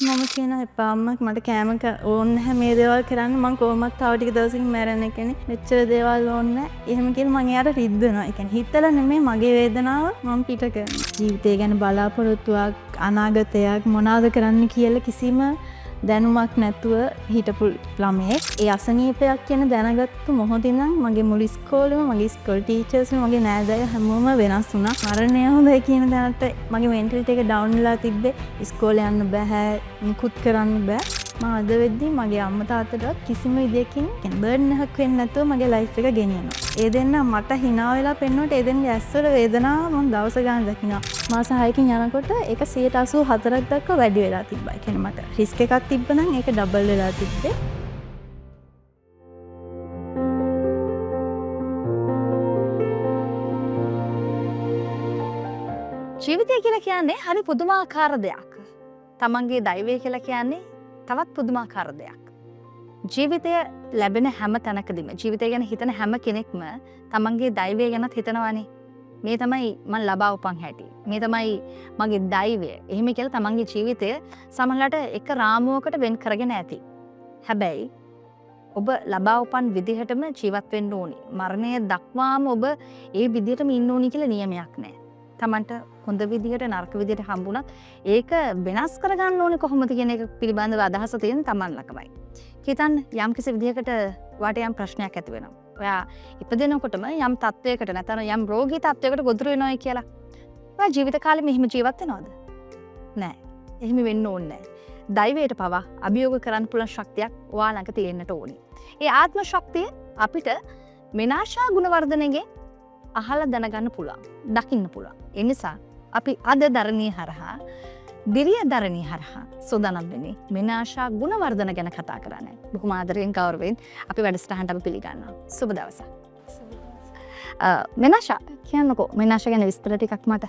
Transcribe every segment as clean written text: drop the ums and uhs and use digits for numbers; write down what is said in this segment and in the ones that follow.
මම කියන එපාම මට කෑම ඕන්න නැහැ මේ දේවල් කරන්න මං කොහොමත් තව ටික දවසකින් මැරෙන්න කෙනෙක් මෙච්චර දේවල් ඕන්න නැහැ. එහෙම කියලා මං එයාට රිද්දනවා. ඒ කියන්නේ හිතලා නෙමෙයි මගේ වේදනාව මං පිට කරනවා. ජීවිතය ගැන බලාපොරොත්තුවක් අනාගතයක් මොනවාද කරන්න කියලා කිසිම දැනුමක් නැතුව හිටපු ළමයෙක්. ඒ අසනීපයක් කියන දැනගත්තු මොහොතින් නම් මගේ මුළු ඉස්කෝලේම මගේ ඉස්කෝල ටීචර්ස්ම මගේ නෑදෑයෝ හැමෝම වෙනස් වුණා. මරණය හොඳයි කියන දැනට මගේ මෙන්ටලිටි එක ඩවුන් වෙලා තිබ්බේ. ඉස්කෝලේ යන්න බෑ, මුකුත් කරන්න බෑ. මම අද වෙද්දි මගේ අම්මා තාත්තටවත් කිසිම විදියකින් බර්න් එකක් වෙන්නේ නැතුව මගේ ලයිෆ් එක ගෙනියනවා. ඒ දෙන්න මට hina වෙලා පෙන්නුවට ඒ දෙන්නගේ ඇස්වල වේදනාව මම දවස ගාන දකිනවා. මාස 6කින් යනකොට ඒක 84ක් දක්වා වැඩි වෙලා තිබ්බා. ඒ කියන්නේ මට රිස්ක් එකක් තිබ්බනම් ඒක ඩබල් වෙලා තිබ්බේ. ජීවිතය කියලා කියන්නේ හරි පුදුමාකාර දෙයක්. තමන්ගේ දෛවය කියලා කියන්නේ තවත් පුදුමාකාර දෙයක්. ජීවිතය ලැබෙන හැම තැනකදීම ජීවිතය ගැන හිතන හැම කෙනෙක්ම තමන්ගේ දෛවය ගැනත් හිතනවානේ. මේ තමයි මං ලබා උපන් හැටි. මේ තමයි මගේ දෛවය. එහෙම කියලා තමන්ගේ ජීවිතය සමහරවිට එක රාමුවකට වෙන් කරගෙන ඇති. හැබැයි ඔබ ලබා උපන් විදිහටම ජීවත් වෙන්න ඕනි. මරණය දක්වාම ඔබ ඒ විදිහටම ඉන්න ඕනි කියලා නියමයක් නැහැ. තමන්ට හොඳ විදිහට නරක විදිහට හම්බුණත් ඒක වෙනස් කරගන්න ඕනේ කොහොමද කියන එක පිළිබඳව අදහස තියෙන තමන් ළඟමයි. හිතන්න යම් කිසි විදිහකට වාට යම් ප්‍රශ්නයක් ඇති වෙනවා. ඔයා ඉපදෙනකොටම යම් තත්වයකට නැත්නම් යම් රෝගී තත්වයකට ගොදුරු වෙනවයි කියලා. ඔයා ජීවිත කාලෙම එහෙම ජීවත් වෙනවද? නෑ. එහෙම වෙන්න ඕනේ නෑ. දෛවයට පවා අභියෝග කරන්න පුළුවන් ශක්තියක් ඔයා ළඟ තියෙන්නට ඕනේ. ඒ ආත්ම ශක්තිය අපිට මෙනාෂා ගුණවර්ධනගේ අහලා දැනගන්න පුළුවන්. දකින්න පුළුවන්. ඒ නිසා අපි අද ධර්මයේ හරහා දිරිය ධර්මයේ හරහා සෝදානම් වෙන්නේ මෙනාෂා ගුණවර්ධන ගැන කතා කරන්නේ. බොහොම ආදරයෙන් ගෞරවයෙන් අපි වැඩසටහනට අපි පිළිගන්නවා. සුබ දවසක්. මෙනාෂා කියන්නකෝ මෙනාෂා ගැන විස්තර ටිකක් මට.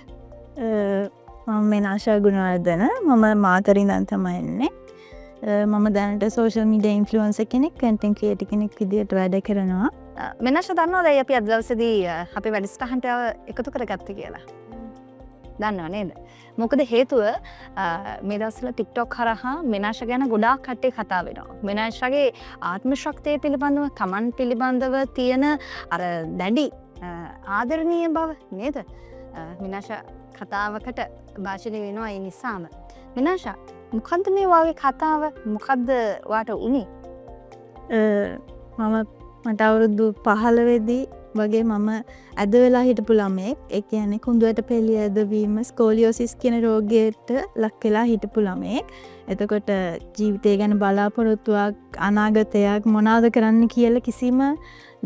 මම මෙනාෂා ගුණවර්ධන. මම මාතරින් ඉඳන් තමයි එන්නේ. මම දැනට සෝෂල් මීඩියා ඉන්ෆ්ලුවෙන්සර් කෙනෙක්, කන්ටෙන්ට් ක්‍රියේටර් කෙනෙක් විදිහට වැඩ කරනවා. මෙනාෂා දන්නවද අපි අද දවසේදී අපේ වැඩසටහනට එකතු කරගත්තේ කියලා? දන්නව නේද? මොකද හේතුව මේ දවස්වල TikTok හරහා මෙනාෂා ගැන ගොඩාක් කට්ටිය කතා වෙනවා. මෙනාෂාගේ ආත්ම ශක්තිය පිළිබඳව, තමන් පිළිබඳව තියෙන අර දැඩි ආදරණීය බව නේද? මෙනාෂා කතාවකට භාෂණය වෙනවා ඒ නිසාම. මෙනාෂා මොකද්ද මේ වාගේ කතාව? මොකද්ද වාට උනේ? මට අවුරුදු 15 වෙදී වගේ මම ඇද වෙලා හිටපු ළමයෙක්. ඒ කියන්නේ කුඳුවට පෙළිය ඇදවීම ස්කෝලියෝසිස් කියන රෝගයට ලක් වෙලා හිටපු ළමයෙක්. එතකොට ජීවිතය ගැන බලාපොරොත්තුවක් අනාගතයක් මොනවාද කරන්න කියලා කිසිම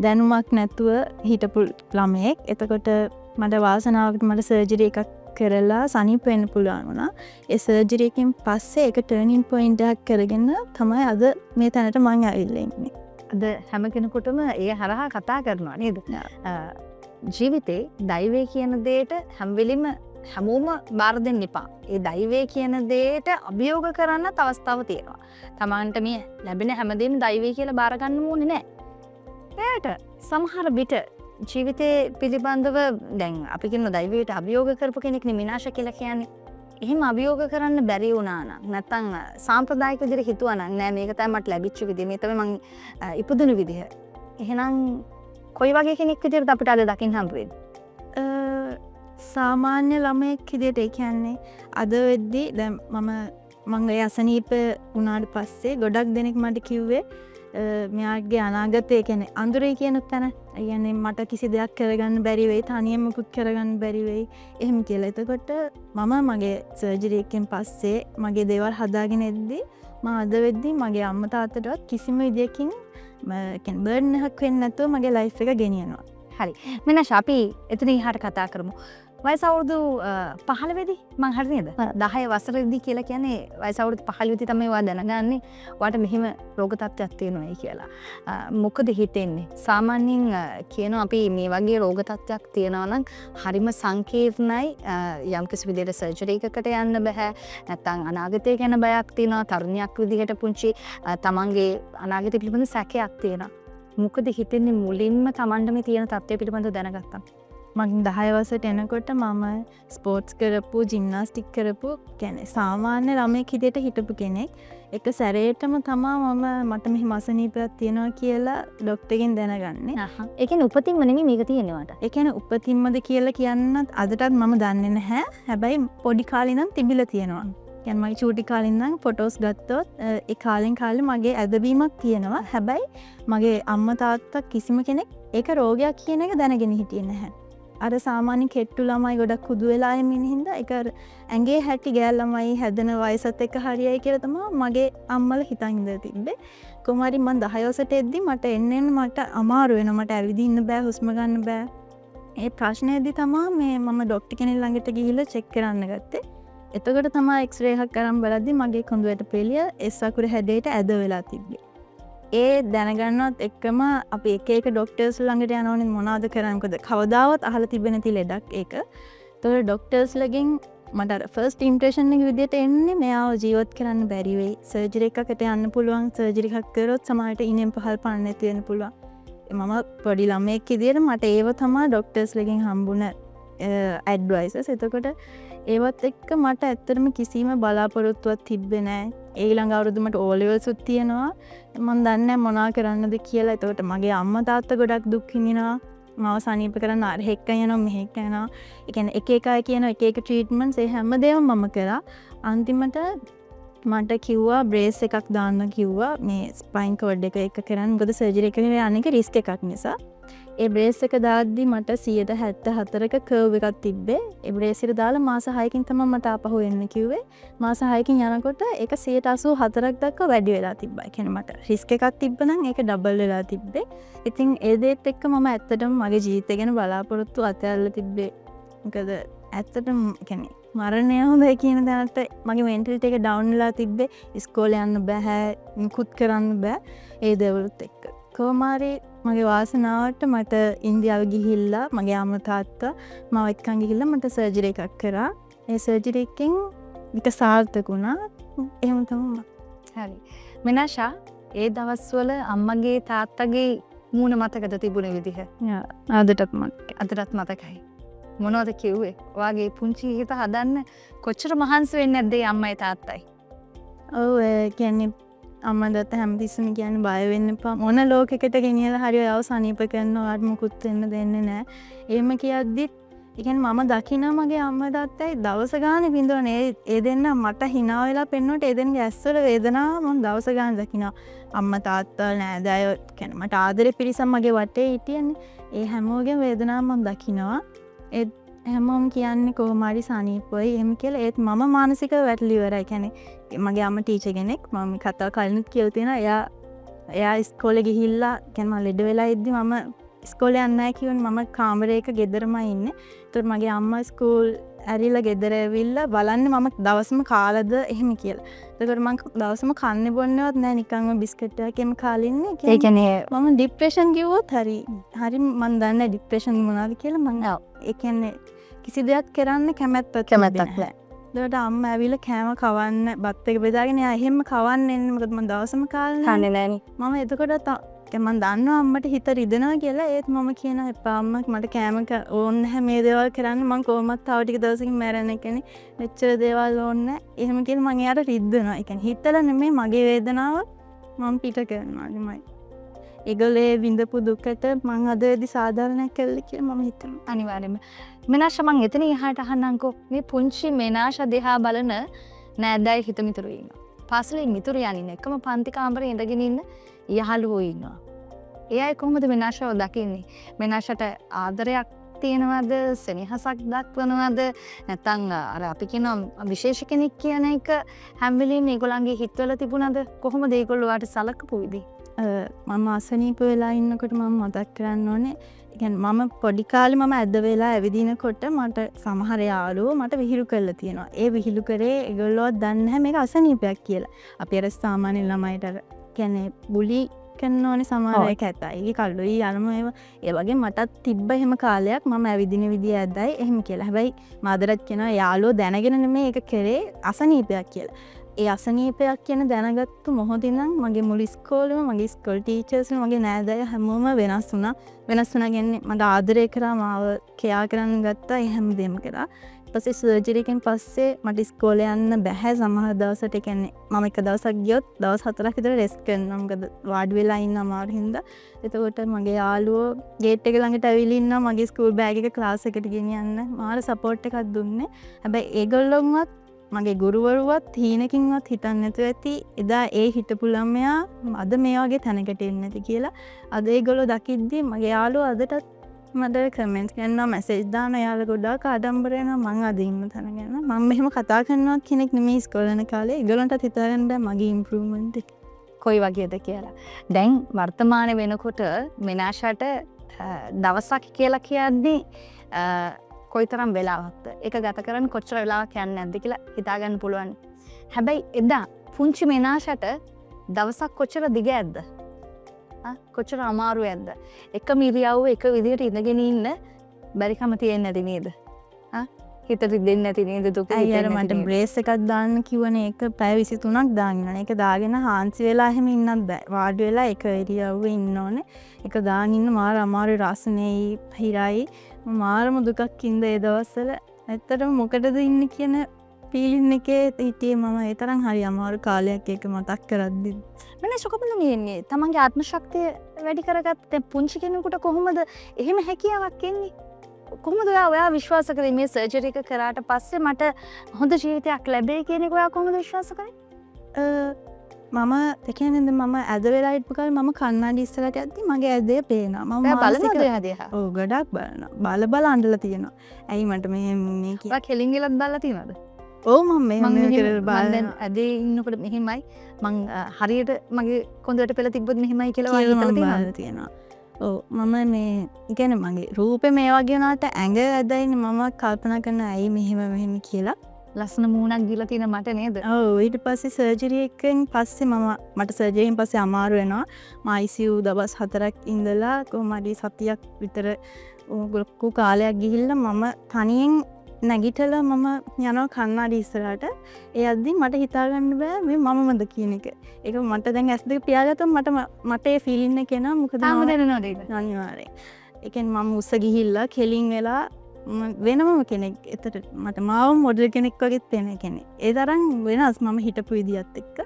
දැනුමක් නැතුව හිටපු ළමයෙක්. එතකොට මට වාසනාවකට මට සර්ජරි එකක් කරලා සනීප වෙන්න පුළුවන් වුණා. ඒ සර්ජරි එකෙන් පස්සේ ඒක ටර්නින් පොයින්ට් එකක් කරගෙන තමයි අද මේ තැනට මම ඇවිල්ලා ඉන්නේ. අද හැම කෙනෙකුටම ඒ හරහා කතා කරනවා නේද? ජීවිතේ දෛවය කියන දෙයට හැම වෙලෙම හැමෝම බාර දෙන්න එපා. ඒ දෛවය කියන දෙයට අභියෝග කරන්නත් අවස්ථාව තියෙනවා. තමන්ට මේ ලැබෙන හැමදේම දෛවය කියලා බාර ගන්න ඕනේ නැහැ. එයාට සමහර විට ජීවිතේ පිළිබඳව දැන් අපි කියන දෛවයට අභියෝග කරපු කෙනෙක් නේ විනාශ කියලා කියන්නේ. එහෙම අභියෝග කරන්න බැරි වුණා නම් නැත්තම් සාම්ප්‍රදායික විදිහට හිතුවා නම් නෑ මේක තමයි මට ලැබිච්ච විදිය මේ තමයි මං ඉපදුණු විදිය. එහෙනම් කොයි වගේ කෙනෙක් විදිහට අපිට අද දකින්න හම්බ වෙන්නේ? සාමාන්‍ය ළමයෙක් විදිහට ඒ කියන්නේ අද වෙද්දි දැන් මම ඒ අසනීප වුණාට පස්සේ ගොඩක් දෙනෙක් මට කිව්වේ මෙයාගේ අනාගතය කියන්නේ අඳුරේ කියන තැන. ඒ කියන්නේ මට කිසි දෙයක් කරගන්න බැරි වෙයි, තනියම මුකුත් කරගන්න බැරි වෙයි එහෙම කියලා. එතකොට මම මගේ සර්ජරි එකෙන් පස්සේ මගේ දේවල් හදාගෙන එද්දි මම අද වෙද්දි මගේ අම්මා තාත්තටවත් කිසිම විදියකින් කියන්නේ බර්න් එකක් වෙන්නේ නැතුව මගේ ලයිෆ් එක ගෙනියනවා. හරි. මෙනාෂා අපි එතන ඉහාට කතා කරමු. වයස අවුරුදු 15 වෙදි මං හරි නේද? 10 වසරේදී කියලා කියන්නේ වයස අවුරුදු 15 වෙදි තමයි ඔයා දැනගන්නේ ඔයාට මෙහෙම රෝග තත්ත්වයක් තියෙනවායි කියලා. මොකද හිතෙන්නේ? සාමාන්‍යයෙන් කියනවා අපි මේ වගේ රෝග තත්ත්වයක් තියෙනවා නම් හරිම සංකීර්ණයි. යම්කිසි විදිහට සර්ජරි එකකට යන්න බෑ. නැත්නම් අනාගතය ගැන බයක් තියෙනවා. තරුණියක් විදිහට පුංචි තමන්ගේ අනාගතය පිළිබඳ සැකයක් තියෙනවා. මොකද හිතෙන්නේ මුලින්ම තමන්ට මේ තියෙන තත්ත්වය පිළිබඳව දැනගත්තා. මං 10 වසරට එනකොට මම ස්පෝර්ට්ස් කරපු ජිම්නාස්ටික් කරපු කියන්නේ සාමාන්‍ය ළමයෙක් හිටියට හිටපු කෙනෙක්. එක සැරේටම තමා මට මෙහෙම අසනීපයක් තියෙනවා කියලා ඩොක්ටර්ගෙන් දැනගන්නේ. ඒ කියන්නේ උපතින්ම නෙමෙයි මේක තියෙනවට. ඒ කියන්නේ උපතින්මද කියලා කියන්නත් අදටත් මම දන්නේ නැහැ. හැබැයි පොඩි කාලේ ඉඳන් තිබිලා තියෙනවා. කියන්නේ මගේ චූටි කාලේ ඉඳන් ෆොටෝස් ගත්තොත් ඒ කාලෙන් කාලේ මගේ ඇදවීමක් තියෙනවා. හැබැයි මගේ අම්මා තාත්තා කිසිම කෙනෙක් ඒක රෝගයක් කියන එක දැනගෙන හිටියේ නැහැ. අර සාමාන්‍ය කෙට්ටු ළමයි ගොඩක් කුදු වෙලා යමින් හින්දා ඒක ඇඟේ හැටි ගෑල් ළමයි හැදෙන වයසත් එක්ක හරියයි කියලා තමයි මගේ අම්මලා හිතන් ඉඳලා තිබ්බේ. කොහොම හරි මම 10 වසරට එද්දි මට එන්න මට අමාරු වෙනවා. මට ඇවිදින්න බෑ, හුස්ම ගන්න බෑ. ඒ ප්‍රශ්නේදී තමයි මම ඩොක්ටර් කෙනෙක් ළඟට ගිහිල්ලා චෙක් කරන්න ගත්තේ. එතකොට තමයි එක්ස්රේ එකක් අරන් බලද්දි මගේ කොඳුයට පෙළිය S අකුර හැඩයට ඇද වෙලා තිබ්බේ. ඒ දැනගන්නවත් එක්කම අපි එක ඩොක්ටර්ස් ළඟට යනවනේ මොනවද කරන්නේ මොකද කවදාවත් අහලා තිබෙන්නේ නැති ලෙඩක් ඒක. ඒතකොට ඩොක්ටර්ස්ලගෙන් මට අර ෆස්ට් ඉම්ප්‍රෙෂන් එක විදියට එන්නේ මෙයාව ජීවත් කරන්න බැරි වෙයි. සර්ජරි එකකට යන්න පුළුවන්. සර්ජරි එකක් කරොත් සමහරට ඉනෙන් පහල් පාන්න නැති වෙන්න පුළුවන්. මම පොඩි ළමයෙක් විදියට මට ඒව තමයි ඩොක්ටර්ස්ලගෙන් හම්බුණ ඇඩ්වයිසස්. එතකොට ඒවත් එක්ක මට ඇත්තටම කිසිම බලාපොරොත්තුවක් තිබ්බේ නැහැ. ඊළඟ අවුරුද්ද මට O levels උත් තියෙනවා. මම දන්නේ නැහැ මොනවා කරන්නද කියලා. එතකොට මගේ අම්මා තාත්තා ගොඩක් දුක් විඳිනවා. මාව සනීප කරන්න අර හෙක්ක යනවා මෙහෙක් යනවා. ඒ කියන්නේ එක අය කියන එක ට්‍රීට්මන්ට්ස් ඒ හැමදේම මම කරා. අන්තිමට මට කිව්වා බ්‍රේස් එකක් දාන්න කිව්වා. මේ ස්පයින් කෝඩ් එක කරන්න. මොකද සර්ජරි එකේ යන්නේ රිස්ක් එකක් නිසා. ඒ බ්‍රේස් එක දාද්දි මට 174ක කර්ව් එකක් තිබ්බේ. ඒ බ්‍රේස් එක දාලා මාස 6කින් තමයි මට ආපහු එන්න කිව්වේ. මාස 6කින් යනකොට ඒක 184ක් දක්වා වැඩි වෙලා තිබ්බා. ඒ කියන්නේ මට රිස්ක් එකක් තිබ්බනම් ඒක ඩබල් වෙලා තිබ්බේ. ඉතින් ඒ දේත් එක්ක මම ඇත්තටම මගේ ජීවිතය ගැන බලාපොරොත්තු අතහැරලා තිබ්බේ. මොකද ඇත්තටම කියන්නේ මරණය හොඳයි කියන දැනට මගේ මෙන්ටලිටි එක ඩවුන් වෙලා තිබ්බේ. ඉස්කෝලේ යන්න බෑ, මුකුත් කරන්න බෑ. ඒ දේවලුත් එක්ක. කොහොමාරි මගේ වාසනාවට මට ඉන්දියාව ගිහිල්ලා මගේ අම්මා තාත්තා මාව එක්කන් ගිහිල්ලා මට සර්ජරි එකක් කරා. ඒ සර්ජරි එකෙන් ඒක සාර්ථක වුණා. එහෙම තමයි. හරි. මිනාෂා ඒ දවස්වල අම්මගේ තාත්තගේ මූණ මතකද තිබුණ විදිහ? අදටත් මතකයි. මොනවද කිව්වේ? ඔයාගේ පුංචි හිත හදන්න කොච්චර මහන්සි වෙන්නේ නැද්ද අම්මයි තාත්තයි? ඔව් ඒ කියන්නේ අම්මා දත්ත හැමතිස්සම කියන්නේ බය වෙන්න එපා. මොන ලෝකෙකට ගෙනියලා හරි ඔයාව සනීප කරනවා අර මුකුත් වෙන්න දෙන්නේ නැහැ. එහෙම කියද්දිත් ඒ කියන්නේ මම දකිනවා මගේ අම්මා තාත්තයි දවස ගානේ විඳවන්නේ. ඒ දෙන්න මට hina වෙලා පෙන්නුවට ඒ දෙන්නගේ ඇස්වල වේදනාව මම දවස ගානේ දකිනවා. අම්මා තාත්තා නෑදෑයෝ කියන්නේ මට ආදරේ පිරිසක් මගේ වටේ හිටියන්නේ. ඒ හැමෝගෙම වේදනාව මම දකිනවා. ඒ හැමෝම කියන්නේ කොහොම හරි සනීපයි එහෙම කියලා. ඒත් මම මානසිකව වැටලි ඉවරයි. කියන්නේ මගේ අම්මා ටීචර් කෙනෙක්. මම මේ කතාව කලිනුත් කියලා තියෙනවා. එයා ඉස්කෝලේ ගිහිල්ලා කියන්නේ මම ලෙඩ වෙලා ඉද්දි මම ඉස්කෝලේ යන්නේ නැහැ කියවනේ මම කාමරයක ගෙදරමයි ඉන්නේ. ඒතකොට මගේ අම්මා ස්කූල් ඇරිලා ගෙදර ඇවිල්ලා බලන්නේ මම දවසම කාලද එහෙම කියලා. ඒතකොට මම දවසම කන්නේ බොන්නේවත් නැහැ නිකන්ම බිස්කට් එකක් එම කාලා ඉන්නේ. ඒ කියන්නේ මම ડિප්‍රෙෂන් කිව්වොත් හරි මම දන්නේ ડિප්‍රෙෂන් මොනවද කියලා මම ඒ කියන්නේ කිසි දෙයක් කරන්න කැමැත්තක් නැහැ. ඒකට අම්මා ඇවිල්ලා කෑම කවන්න බත් එක බෙදාගෙන එයා එහෙම කවන්න එන්නේ. මොකද මම දවසම කාලා කන්නේ නැහනේ. මම එතකොට මම දන්නවා අම්මට හිත රිදෙනවා කියලා. ඒත් මම කියනවා එපා අම්මා මට කෑම ඕනේ නැහැ මේ දේවල් කරන්න. මම කොහොමවත් තව ටික දවසකින් මැරෙන්න කෙනෙක්. මෙච්චර දේවල් ඕනේ නැහැ. එහෙම කියලා මම එයාට රිද්දනවා. ඒ කියන්නේ හිතලා නෙමෙයි මගේ වේදනාව මම පිට කරනවා නෙමෙයි. ඒගොල්ලේ විඳපු දුකට මං අද වෙදි සාධාරණයක් කළා කියලා මම හිතනවා. අනිවාර්යයෙන්ම. මිනාෂා මං එතන එහාට අහන්නම්කෝ. මේ පුංචි මිනාෂා දිහා බලන නෑදෑයි හිත මිතුරු ඉන්නවා. පාසලේ මිතුරු යන්නේ එකම පන්ති කාමරේ ඉඳගෙන ඉන්න යහළුවෝ ඉන්නවා. ඒ අය කොහොමද මිනාෂාව දකින්නේ? මිනාෂාට ආදරයක් තියෙනවද? සෙනෙහසක් දක්වනවද? නැත්නම් අර අපි කියන විශේෂ කෙනෙක් කියන එක හැම වෙලෙම මේගොල්ලන්ගේ හිතවල තිබුණද? කොහොමද ඒගොල්ලෝ වාට සලකපු විදිහ? මම අසනීප වෙලා ඉන්නකොට මම මතක් කරන්න ඕනේ. ඒ කියන්නේ මම පොඩි කාලේ මම ඇද වෙලා ඇවිදිනකොට මට සමහර යාළුවෝ මට විහිළු කරලා තියෙනවා. ඒ විහිළු කරේ ඒගොල්ලෝ දන්නේ නැහැ මේක අසනීපයක් කියලා. අපි අර සාමාන්‍ය ළමයිට අර කියන්නේ බුලි කරන ඕනේ සමහර අය කැතයි. ඒ කල්ලුයි යනම ඒ වගේ මටත් තිබ්බ එහෙම කාලයක් මම ඇවිදින විදිය ඇදයි එහෙම කියලා. හැබැයි මාදරත් කියනවා යාළුවෝ දැනගෙන නෙමෙයි ඒක කරේ අසනීපයක් කියලා. ඒ අසනීපයක් කියන දැනගත්තු මොහොතින් නම් මගේ මුළු ඉස්කෝලේම මගේ ස්කෝල් ටීචර්ස්ලා මගේ නෑදෑය හැමෝම වෙනස් වුණා. වෙනස් වුණා කියන්නේ මට ආදරය කරා මාව කෙයා කරන්න ගත්තා. ඒ හැමදේම කරා. ඊපස්සේ සර්ජරි එකෙන් පස්සේ මට ඉස්කෝලේ යන්න බැහැ සමහර දවසට. ඒ කියන්නේ මම එක දවසක් ගියොත් දවස් 4ක් විතර රෙස්ට් කරනවා. මොකද වාඩි වෙලා ඉන්න අමාරු හින්දා. එතකොට මගේ යාළුවෝ ගේට් එක ළඟට ඇවිල්ලා ඉන්නවා මගේ ස්කූල් බෑග් එක ක්ලාස් එකට ගෙනියන්න. මාර සපෝට් එකක් දුන්නේ. හැබැයි ඒගොල්ලොන්වත් මගේ ගුරුවරුවත් හීනකින්වත් හිතන්නේ නැතුව ඇති එදා ඒ හිටපු ළමයා අද මේ වගේ තැනකට එන්නේ නැති කියලා. අද ඒගොල්ලෝ දකිද්දි මගේ යාළුවෝ අදටත් මට කමෙන්ට්ස් කරනවා මැසේජ් දානවා යාළුවා ගොඩාක් ආඩම්බර වෙනවා මං අද ඉන්න තැන ගැන. මම මෙහෙම කතා කරනවා කෙනෙක් නෙමෙයි ඉස්කෝලේ යන කාලේ. ඒගොල්ලන්ටත් හිතාගන්න බෑ මගේ ඉම්ප්‍රූව්මන්ට් එක කොයි වගේද කියලා. දැන් වර්තමාන වෙනකොට මෙනාෂාට දවසක් කියලා කියන්නේ කොයිතරම් වෙලාවක්ද? ඒක ගත කරන්න කොච්චර වෙලාවක් යන්නේ නැද්ද කියලා හිතාගන්න පුළුවන්. හැබැයි එදා පුංචි මෙනාෂාට දවසක් කොච්චර දිග ඇද්ද? කොච්චර අමාරු ඇද්ද? එකම ඉරියව්ව එක විදිහට ඉඳගෙන ඉන්න බැරිකම තියෙන්නේ නැති නේද? හිතට දෙන්නේ නැති නේද දුක අයියර මට බ්‍රේස් එකක් දාන්න කිව්වනේ ඒක පැය 23ක් දාන්න ඕනේ. ඒක දාගෙන හාන්සි වෙලා එහෙම ඉන්නත් බෑ. වාඩි වෙලා එක ඉරියව්වේ ඉන්න ඕනේ. ඒක දාගෙන ඉන්න මාර අමාරු රසනේ හිරයි. මාරම දුකක් ඉඳ ඒ දවස්වල. ඇත්තටම මොකටද ඉන්නේ කියන ෆීලින් එකේ හිටියේ මම. ඒ තරම් හරි අමාරු කාලයක් ඒක මතක් කරද්දි. මම සොකපල මේ තමන්ගේ ආත්ම ශක්තිය වැඩි කරගත්ත පුංචි කෙනෙකුට කොහොමද එහෙම හැකියාවක් එන්නේ? කොහොමද ඔයා විශ්වාස කරේ මේ සර්ජරි එක කරාට පස්සේ මට හොඳ ජීවිතයක් ලැබෙයි කියන එක ඔයා කොහොමද විශ්වාස කරේ? මම තකනද මම ඇද වෙලා ඉටපු කාලේ මම කන්නාඩි ඉස්සරහට යද්දි මගේ ඇදේ පේනවා. මම බලනවද එහා? ඔව් ගොඩක් බලනවා. බල අඬලා තියෙනවා. ඇයි මට මේ ඔයා කෙලින් ගිලත් බලලා තියෙනවද? ඔව් මම මේ කරලා බලන ඇදේ ඉන්නකොට මෙහෙමයි මං හරියට මගේ කොන්දරට පෙළ තිබ්බොත් මෙහෙමයි කියලා හිතලා තියෙනවා. ඔව් මම මේ කියන්නේ මගේ රූපේ මේ වගේ වුණාට ඇඟ ඇදයිනේ මම කල්පනා කරන ඇයි මෙහෙම කියලා. ලස්සන මූණක් දීලා තියෙන මට නේද? ඔව් ඊට පස්සේ සර්ජරි එකෙන් පස්සේ මට සර්ජරියෙන් පස්සේ අමාරු වෙනවා. මම ICU දවස් 4ක් ඉඳලා කොහමද සතියක් විතර ගොඩක් කාලයක් ගිහිල්ලා මම තනියෙන් නැගිටලා මම යනවා කන්නාඩි ඉස්සරහට. ඒ අද්දි මට හිතාගන්න බෑ මේ මමමද කියන එක. ඒක මට දැන් S2 පියාගත්තම මට ඒ ෆීලින් එක එනවා. මොකද තාම දැනෙනවද ඒක? අනිවාර්යෙන්. ඒ කියන්නේ මම උස්ස ගිහිල්ලා කෙලින් වෙලා වෙනම කෙනෙක්. එතට මට මාව මොඩල් කෙනෙක් වගේ තේන කෙනෙක්. ඒ තරම් වෙනස් මම හිටපු විදියත් එක්ක.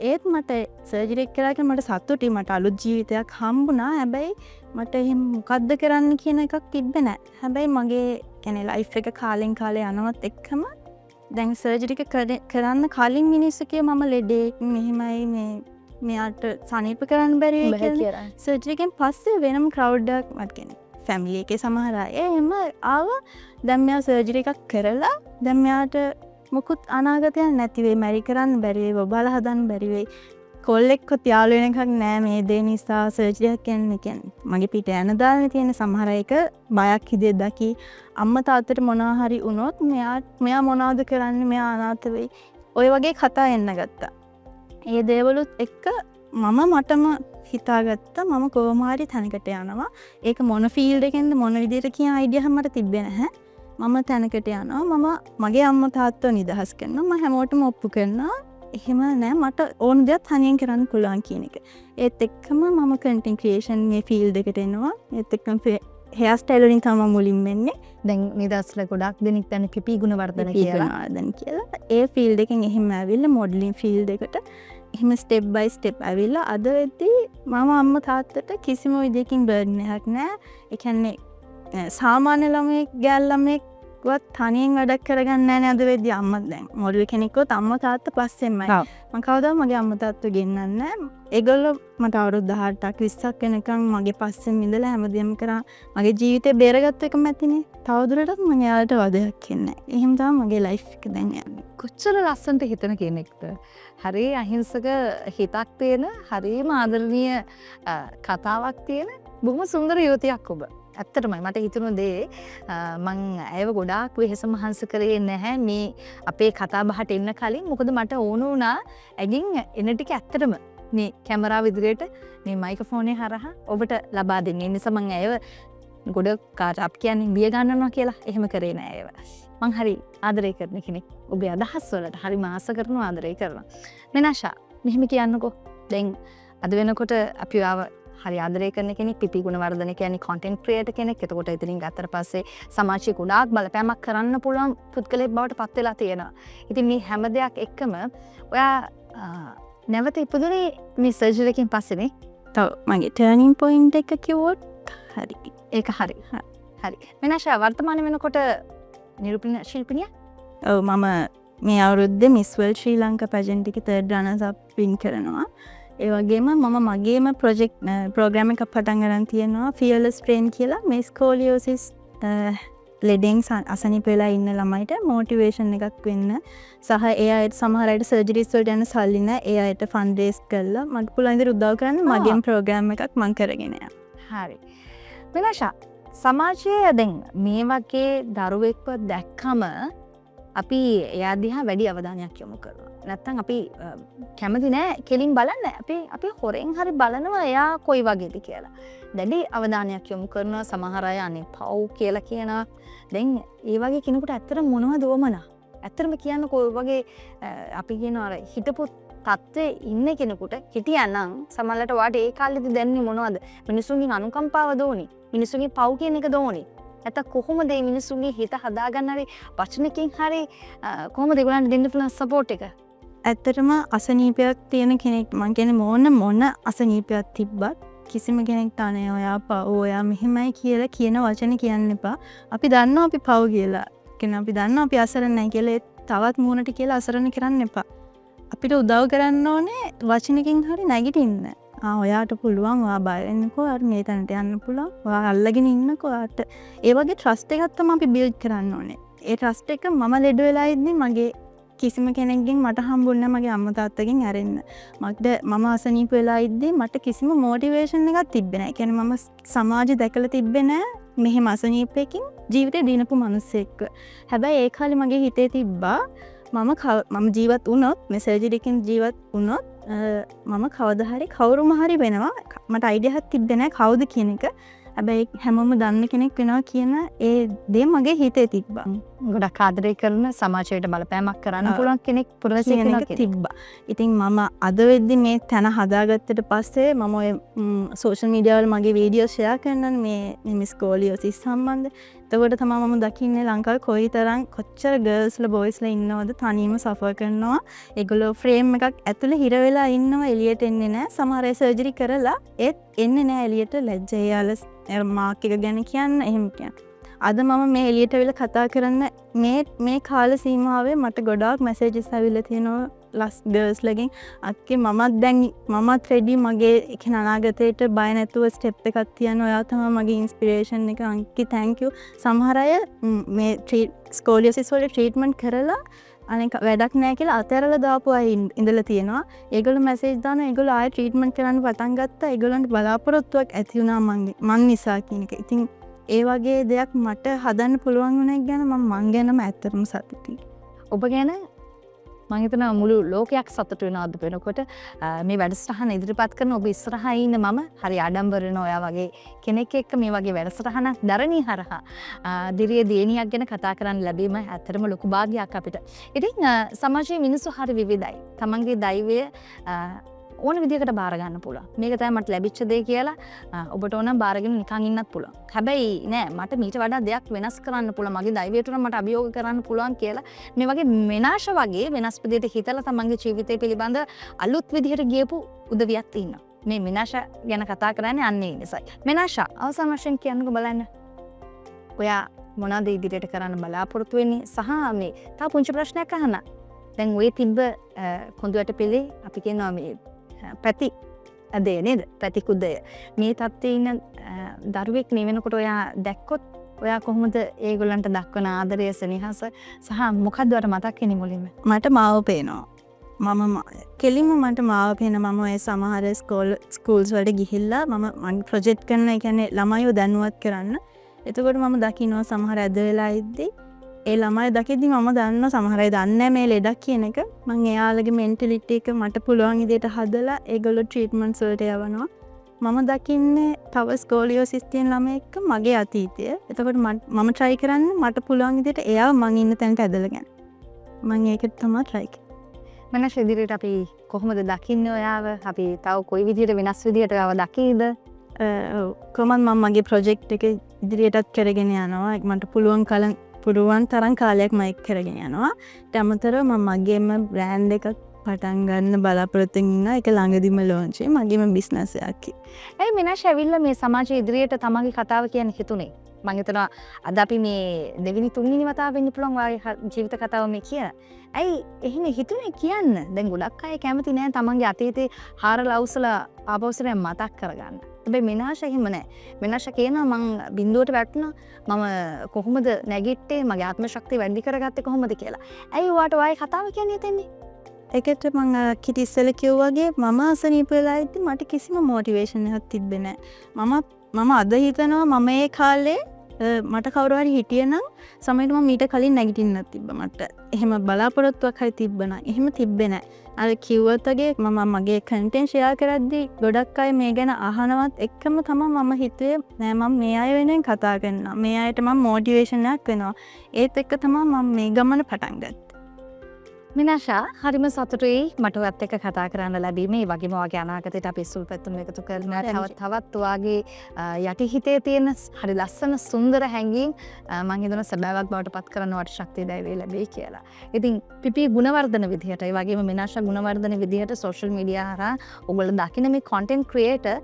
ඒත් මට සර්ජරි එක කරාගෙන මට සතුටුයි. මට අලුත් ජීවිතයක් හම්බුණා. හැබැයි මට එහෙම මොකද්ද කරන්න කියන එකක් තිබ්බේ නැහැ. හැබැයි මගේ කියන්නේ ලයිෆ් එක කාලෙන් කාලේ යනවත් එක්කම දැන් සර්ජරි එක කරන්න කලින් මිනිස්සු කිය මම ලෙඩේ මෙහෙමයි මේ මෙයාට සනීප කරන්න බැරි වෙයි කියලා. සර්ජරි එකෙන් පස්සේ වෙනම ක්‍රවුඩ් එකක් මට කියන්නේ ෆැමිලි එකේ සමහර අය එහෙම ආවා. දැන් මෙයා සර්ජරි එකක් කරලා දැන් මෙයාට මොකුත් අනාගතයක් නැති වෙයි. මැරි කරන්න බැරි වෙයි. බබාල හදන්න බැරි වෙයි. කොල්ලෙක්වත් යාළු වෙන එකක් නෑ මේ දේ නිසා සර්ජරියක් කියන්නේ මගේ පිට යන දාලා තියෙන සමහර එක බයක් හිතේ දකි අම්මා තාත්තට මොනවා හරි වුණොත් මෙයා මොනවද කරන්නේ මෙයා අනාථ වෙයි ඔය වගේ කතා එන්න ගත්තා. ඒ දේවලුත් එක්ක මටම හිතාගත්තා මම කොහොම හරි තැනකට යනවා. ඒක මොන ෆීල්ඩ් එකෙන්ද මොන විදිහට කියන අයිඩියා මට තිබ්බේ නැහැ. මම තැනකට යනවා. මම මගේ අම්මා තාත්තව නිදහස් කරනවා. මම හැමෝටම ඔප්පු කරනවා. එහෙම නෑ මට ඕන දෙයක් තනියෙන් කරන්න පුළුවන් කියන එක. ඒත් එක්කම මම කන්ටෙන්ට් ක්‍රියේෂන් මේ ෆීල්ඩ් එකට එනවා. ඒත් එක්කම හෙයාර් ස්ටයිල් වලින් තමයි මුලින්ම එන්නේ. දැන් නිදහස්ලා ගොඩක් දෙනෙක් දැන් පිපි ගුණවර්ධන කියලා. ඒ ෆීල්ඩ් එකෙන් එහෙම ඇවිල්ලා මොඩලින් ෆීල්ඩ් එකට එහෙම ස්ටෙප් බයි ස්ටෙප් ඇවිල්ලා අද වෙද්දී මම අම්මා තාත්තට කිසිම විදිහකින් බර්ඩන් එකක් නෑ. ඒ කියන්නේ සාමාන්‍ය ළමෙක් ගෑල් ළමෙක් වත් තනියෙන් වැඩක් කරගන්න නැහැ නේද වෙද්දී අම්මා දැන් මොඩල් කෙනෙක්වත් අම්මා තාත්තා පස්සෙන්මයි මම කවදාවත් මගේ අම්මා තාත්තව ගෙන්නන්නේ නැහැ. ඒගොල්ලෝ මට අවුරුදු 18ක් 20ක් වෙනකන් මගේ පස්සෙන් ඉඳලා හැමදේම කරා මගේ ජීවිතේ බේරගත්ත එකම ඇතිනේ. තවදුරටත් මම යාලට වදයක් කියන්නේ නැහැ. එහෙම තමයි මගේ ලයිෆ් එක දැන් යන්නේ. කොච්චර ලස්සනට හිතන කෙනෙක්ද. හරි අහිංසක හිතක් තියෙන හරිම ආදරණීය කතාවක් තියෙන බොහොම සුන්දර යුවතියක් ඔබ. ඇත්තටමයි මට හිතුණු දේ මං ඇයව ගොඩාක් වෙහෙස මහන්සි කරේ නැහැ මේ අපේ කතා බහට එන්න කලින්. මොකද මට ඕන වුණා ඇගින් එන ටික ඇත්තටම මේ කැමරාව ඉදිරියට මේ මයික්‍රොෆෝනේ හරහා ඔබට ලබා දෙන්න. ඒ නිසා මං ඇයව ගොඩ කාට අප කියන්නේ බිය ගන්නවා කියලා එහෙම කරේ නෑ ඒව. මං හරි ආදරය කරන කෙනෙක්. ඔබේ අදහස් වලට හරි මාස කරනවා ආදරය කරනවා. මෙනාෂා මෙහෙම කියන්නකෝ. දැන් අද වෙනකොට අපි ආව හරි ආදරය කරන කෙනෙක් පිපි ගුණවර්ධන කියන්නේ content creator කෙනෙක්. එතකොට ඉතින් ගත්තට පස්සේ සමාජයේ ගොඩාක් බලපෑමක් කරන්න පුළුවන් පුද්ගලයෙක් බවට පත් වෙලා තියෙනවා. ඉතින් මේ හැම දෙයක් එක්කම ඔයා නැවත ඉපදුනේ මේ සර්ජරි එකකින් පස්සේනේ. තව මගේ ටර්නින් පොයින්ට් එක කිව්වොත් හරි. ඒක හරි. හරි. මෙනාෂා වර්තමාන වෙනකොට නිරූපණ ශිල්පිනිය? ඔව් මම මේ අවුරුද්දේ Miss World ශ්‍රී ලංකා pageant එකේ third runners up win කරනවා. ඒ වගේම මම මගේම project program එකක් පටන් ගන්න තියෙනවා Fearless Train කියලා මේ scoliosis ලෙඩෙන් අසනීප වෙලා ඉන්න ළමයිට motivation එකක් වෙන්න සහ ඒ අයට සමහර අයට surgeries වලට යන සල්ලි නැහැ ඒ අයට fund raise කරලා මට පුළුවන් විදිහට උදව් කරන්න මගෙන් program එකක් මම කරගෙන යනවා. හරි. විනාශා සමාජයේ දැන් මේ වගේ දරුවෙක්ව දැක්කම අපි එයා දිහා වැඩි අවධානයක් යොමු කරනවා. නැත්තම් අපි කැමති නෑ කෙලින් බලන්න. අපි හොරෙන් හරි බලනවා එයා කොයි වගේද කියලා. දැඩි අවධානයක් යොමු කරනවා. සමහර අය අනේ පව් කියලා කියනවා. දැන් ඒ වගේ කෙනෙකුට ඇත්තටම මොනවද වමනා? ඇත්තටම කියන්න කොයි වගේ අපි කියනවා අර හිතපු තත්ත්වයේ ඉන්න කෙනෙකුට හිටියනම් සමහරවිට වාට ඒ කාලෙදි දැනන්නේ මොනවද? මිනිසුන්ගෙන් අනුකම්පාව දෝනි. මිනිසුන්ගේ පව් කියන එක දෝනි. නැත්නම් කොහොමද මේ මිනිසුන්ගේ හිත හදාගන්න හරි වචනකින් හරි කොහොමද ඒගොල්ලන්ට දෙන්න පුළුවන් සපෝට් එක? ඇත්තටම අසනීපයක් තියෙන කෙනෙක් මං කියන්නේ මොන අසනීපයක් තිබ්බත් කිසිම කෙනෙක් අනේ ඔයා පව් ඔයා මෙහෙමයි කියලා කියන වචන කියන්න එපා. අපි දන්නවා අපි පව් කියලා. කියන්නේ අපි දන්නවා අපි අසරණ නැහැ කියලා තවත් මූණට කියලා අසරණ කරන්න එපා. අපිට උදව් කරන්න ඕනේ වචනකින් හරි නැගිටින්න. ඔයාට පුළුවන් ඔයා බය වෙන්නකෝ අර මේ තැනට යන්න පුළුවන්. ඔයා අල්ලගෙන ඉන්නකෝ ඔයාට. ඒ වගේ ට්‍රස්ට් එකක් තමයි අපි බිල්ඩ් කරන්න ඕනේ. ඒ ට්‍රස්ට් එක මම ලෙඩ වෙලා ඉද්දි මගේ කිසිම කෙනෙක්ගෙන් මට හම්බුන්නේ මගේ අම්මා තාත්තගෙන් ඇරෙන්න. මම අසනීප වෙලා ඉද්දි මට කිසිම මොටිවේෂන් එකක් තිබ්බේ නැහැ. කියන්නේ මම සමාජය දැකලා තිබ්බේ නැහැ. මෙහෙම අසනීපයකින් ජීවිතේ දිනපු මිනිස්සෙක්ව. හැබැයි ඒ කාලේ මගේ හිතේ තිබ්බා මම ජීවත් වුණොත් මේ සර්ජරි එකෙන් ජීවත් වුණොත් මම කවදා හරි කවුරුම හරි වෙනවා. මට අයිඩියා එකක් තිබ්බේ නැහැ කවුද කියන එක. හැබැයි හැමෝම දන්න කෙනෙක් වෙනවා කියන ඒ දේ මගේ හිතේ තිබ්බා. ගොඩක් ආදරය කරන සමාජයට බලපෑමක් කරන්න පුළුවන් කෙනෙක් පුරවැසියෙක් තිබ්බා. ඉතින් මම අද වෙද්දි මේ තැන හදාගත්තට පස්සේ මම ඔය සෝෂල් මීඩියා වල මගේ වීඩියෝ ෂෙයා කරනවා මේ ස්කෝලියෝසිස් සම්බන්ධ. එතකොට තමයි මම දකින්නේ ලංකාවේ කොයිතරම් කොච්චර ගර්ල්ස්ලා බොයිස්ලා ඉන්නවද තනියම සෆර් කරනවා. ඒගොල්ලෝ ෆ්‍රේම් එකක් ඇතුලේ හිර වෙලා ඉන්නවා එළියට එන්නේ නැහැ. සමහර අය සර්ජරි කරලා ඒත් එන්නේ නැහැ එළියට ලැජ්ජා යාල මාක් එක ගැන කියන්න එහෙම කියන්න. අද මම මේ එළියට ඇවිල්ලා කතා කරන්න මේ කාල සීමාවේ මට ගොඩාක් මැසේජස් ඇවිල්ලා තියෙනවා ගර්ල්ස්ලගෙන් අක්කේ මමත් රෙඩි මගේ කියන අනාගතයට බය නැතුව ස්ටෙප් එකක් තියන්න ඔයා තමයි මගේ ඉන්ස්පිරේෂන් එක අංකි thank you. සමහර අය මේ ස්කෝලියෝසිස් වල ට්‍රීට්මන්ට් කරලා අනික වැඩක් නැහැ කියලා අතහැරලා දාපු අය ඉඳලා තියෙනවා. ඒගොල්ලෝ මැසේජ් දානවා ඒගොල්ලෝ ආයෙ ට්‍රීට්මන්ට් කරන්න පටන් ගත්තා. ඒගොල්ලන්ට බලාපොරොත්තුවක් ඇති වුණා මං නිසා කියන එක. ඉතින් ඒ වගේ දෙයක් මට හදන්න පුළුවන් වුණ එක ගැන මං ගැනම ඇත්තටම සතුටුයි. ඔබ ගැන මම හිතනවා මුළු ලෝකයක් සතුටු වෙනවා අද වෙනකොට මේ වැඩසටහන ඉදිරිපත් කරන ඔබ ඉස්සරහා ඉන්න මම හරි ආඩම්බර වෙනවා ඔයා වගේ කෙනෙක් එක්ක මේ වගේ වැඩසටහනක් දරණී හරහා දිරිය දේනියක් ගැන කතා කරන්න ලැබීම ඇත්තටම ලොකු භාග්‍යයක් අපිට. ඉතින් සමාජයේ මිනිස්සු හරි විවිධයි. තමන්ගේ දෛවය ඕන විදිහකට බාර ගන්න පුළුවන්. මේක තමයි මට ලැබිච්ච දේ කියලා ඔබට ඕනම් බාරගෙන නිකන් ඉන්නත් පුළුවන්. හැබැයි නෑ මට මීට වඩා දෙයක් වෙනස් කරන්න පුළුවන්. මගේ දෛවයට උනම් මට අභියෝග කරන්න පුළුවන් කියලා මේ වගේ මෙනාෂ වගේ වෙනස් විදිහට හිතලා තමන්ගේ ජීවිතය පිළිබඳ අලුත් විදිහට ගියපු උදවියක් ඉන්නවා. මේ මෙනාෂ ගැන කතා කරන්නේ අන්න ඒ නිසායි. මෙනාෂ අවසන් වශයෙන් කියන්නකෝ බලන්න. ඔයා මොනවද ඉදිරියට කරන්න බලාපොරොත්තු වෙන්නේ සහ මේ තව පුංචි ප්‍රශ්නයක් අහන්න. දැන් ඔය තිබ්බ කොඳුයට පිළි අපි කියනවා මේ පැති අදේ නේද පැතිකුද්දය මේ තත්ත්වයේ ඉන්න දරුවෙක් මේ වෙනකොට ඔයා දැක්කොත් ඔයා කොහොමද ඒගොල්ලන්ට දක්වන ආදරය සෙනෙහස සහ මොකද්ද ඔයාලට මතක් වෙන්නේ මුලින්ම? මට මාව පේනවා. මම කෙලින්ම මට මාව පේන මම ඔය සමහර ස්කූල්ස් වලට ගිහිල්ලා මම ප්‍රොජෙක්ට් කරන ඒ කියන්නේ ළමයිව දැනුවත් කරන්න. එතකොට මම දකින්නවා සමහර ඇද වෙලා ඉද්දි ඒ ළමයි දකිද්දි මම දන්නවා සමහර අය දන්නේ නැහැ මේ ලෙඩක් කියන එක. මම එයාලගේ මෙන්ටැලිටි එක මට පුළුවන් විදිහට හදලා ඒගොල්ලෝ ට්‍රීට්මන්ට්ස් වලට යවනවා. මම දකින්නේ තව ස්කෝලියෝසිස් තියෙන ළමයෙක් මගේ අතීතය. එතකොට මම try කරන්නේ මට පුළුවන් විදිහට එයාව මං ඉන්න තැනට ඇදලා ගන්න. මං ඒකට තමයි try කරන්නේ. මනස ඉදිරියට අපි කොහොමද දකින්නේ ඔයාව? අපි තව කොයි විදිහට වෙනස් විදිහට ඔයාව දකීද? කොහොමද මම මගේ ප්‍රොජෙක්ට් එක ඉදිරියටත් කරගෙන යනවා. මට පුළුවන් තරම් කාලයක් මම ඒක කරගෙන යනවා. ඊට අමතරව මම මගේම බ්‍රෑන්ඩ් එකක් පටන් ගන්න බලාපොරොත්තු වෙන එක ළඟදිම ලොන්ච් වෙයි. මගේම බිස්නස් එකක්. ඇයි මිනාෂ් ඇවිල්ලා මේ සමාජයේ ඉදිරියට තමන්ගේ කතාව කියන්න හිතුනේ? මම හිතනවා අද අපි මේ දෙවෙනි තුන්වෙනි වතාව වෙන්න පුළුවන් වාගේ ජීවිත කතාව මේ කියලා. ඇයි එහෙම හිතුනේ කියන්න? දැන් ගොඩක් අය කැමති නෑ තමන්ගේ අතීතේ හාරලා අවුසලා ආපෞසරයෙන් මතක් කරගන්න. හැබැයි මිනාෂ් එහෙම නෑ. මිනාෂ් කියනවා මං බිඳුවට වැටුණා. මම කොහොමද නැගිට්ටේ? මගේ ආත්ම ශක්තිය වැඩි කරගත්තේ කොහොමද කියලා. ඇයි ඔයාට ඔයයි කතාව කියන්නේ හිතෙන්නේ? ඒකට මං කිටි ඉස්සෙල්ලා කිව්වා වගේ මම අසනීප වෙලා ඉද්දි මට කිසිම මොටිවේෂන් එකක් තිබ්බේ නෑ. මම අද හිතනවා මම ඒ කාලේ මට කවුරු හරි හිටියනම් සමහරවිට මම මීට කලින් නැගිටින්නත් තිබ්බා මට. එහෙම බලාපොරොත්තුවක් හරි තිබ්බනා. එහෙම තිබ්බේ නෑ. අර කිව්වත් වගේ මම මගේ කන්ටෙන්ට් ෂෙයා කරද්දී ගොඩක් අය මේ ගැන අහනවත් එක්කම තමයි මම හිතුවේ නෑ මම මේ අය වෙනුවෙන් කතා කරනවා. මේ අයට මම මොටිවේෂන් එකක් වෙනවා. ඒත් එක්ක තමයි මම මේ ගමන පටන් ගත්තේ. මිනාෂා හරිම සතුටුයි මට ඔයත් එක්ක කතා කරන්න ලැබීමේ. වගේම ඔයාගේ අනාගතයට අපි සුල්පැතුම් එකතු කරන තවත් ඔයාගේ යටි හිතේ තියෙන හරි ලස්සන සුන්දර හැඟීම් මම හිතනවා සැබෑවක් බවට පත් කරන්න වට ශක්තිය දැයිවේ ලැබෙයි කියලා. ඉතින් පිපි ගුණවර්ධන විදිහට ඒ වගේම මිනාෂා ගුණවර්ධන විදිහට සෝෂල් මීඩියා හරහා ඔයගොල්ලෝ දකින්න මේ කන්ටෙන්ට් ක්‍රියේටර්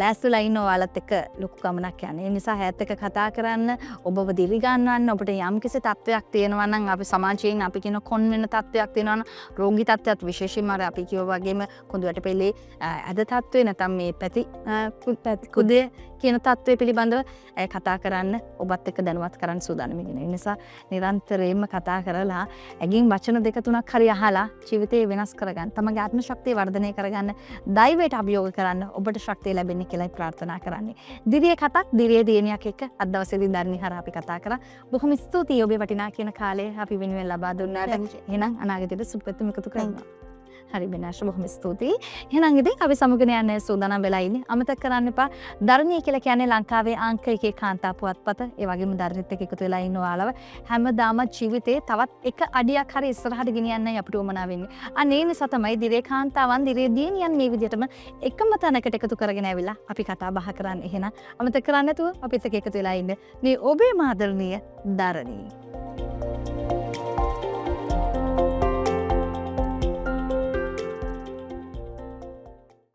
ලෑස්තිලා ඉන්න ඔයාලත් එක්ක ලොකු ගමනක් යන්නේ. ඒ නිසා හැත් එක්ක කතා කරන්න ඔබව දිරි ගන්නවන්න ඔබට යම් කිසි තත්වයක් තියෙනවා නම් අපි සමාජයෙන් අපි කියන කොන් වෙන තත්වයක් තියෙනවා නම් රෝගී තත්ත්වයක් විශේෂයෙන්ම අර අපි කියව වගේම කුඳු වැටපෙළේ ඇද තත්ත්වේ නැත්නම් මේ පැති කුදේ කියන තත්ත්වය පිළිබඳව කතා කරන්න ඔබත් එක්ක දැනුවත් කරන්න සූදානම් වෙනවා. ඒ නිසා නිරන්තරයෙන්ම කතා කරලා ඇගින් වචන දෙක තුනක් හරි අහලා ජීවිතේ වෙනස් කරගන්න, තමගේ ආත්ම ශක්තිය වර්ධනය කරගන්න, දෛවයට අභියෝග කරන්න ඔබට ශක්තිය ලැබෙන්නේ කියලායි ප්‍රාර්ථනා කරන්නේ. දිරියේ කතාක් දිරියේ දියණියක් එක්ක අද දවසේදී ධර්මී හරහා අපි කතා කරා. බොහොම ස්තුතියි ඔබේ වටිනා කියන කාලය අපි වෙනුවෙන් ලබා දුන්නාට. එහෙනම් අනාගතයට සුපැතුම් එකතු කරනවා. හරි මිනාෂා බොහොම ස්තුතියි. එහෙනම් ඉතින් අපි සමුගෙන යන්න සූදානම් වෙලා ඉන්නේ. අමතක කරන්න එපා. ධර්මී කියලා කියන්නේ ලංකාවේ අංක 1 කාන්තා පුවත්පත. ඒ වගේම ධර්මීත් එක්ක එකතු වෙලා ඉන්න ඔයාලව හැමදාම ජීවිතේ තවත් එක අඩියක් හරි ඉස්සරහට ගෙනියන්නයි අපිට උවමනා වෙන්නේ. අනේ නිසා තමයි දිරේ කාන්තාවන් දිරේ දියණියන් මේ විදිහටම එකම තැනකට එකතු කරගෙන ඇවිල්ලා අපි කතා බහ කරන්නේ. එහෙනම් අමතක කරන්න නැතුව අපිත් එක්ක එකතු වෙලා ඉන්න. මේ ඔබේ මාදරණීය ධර්මී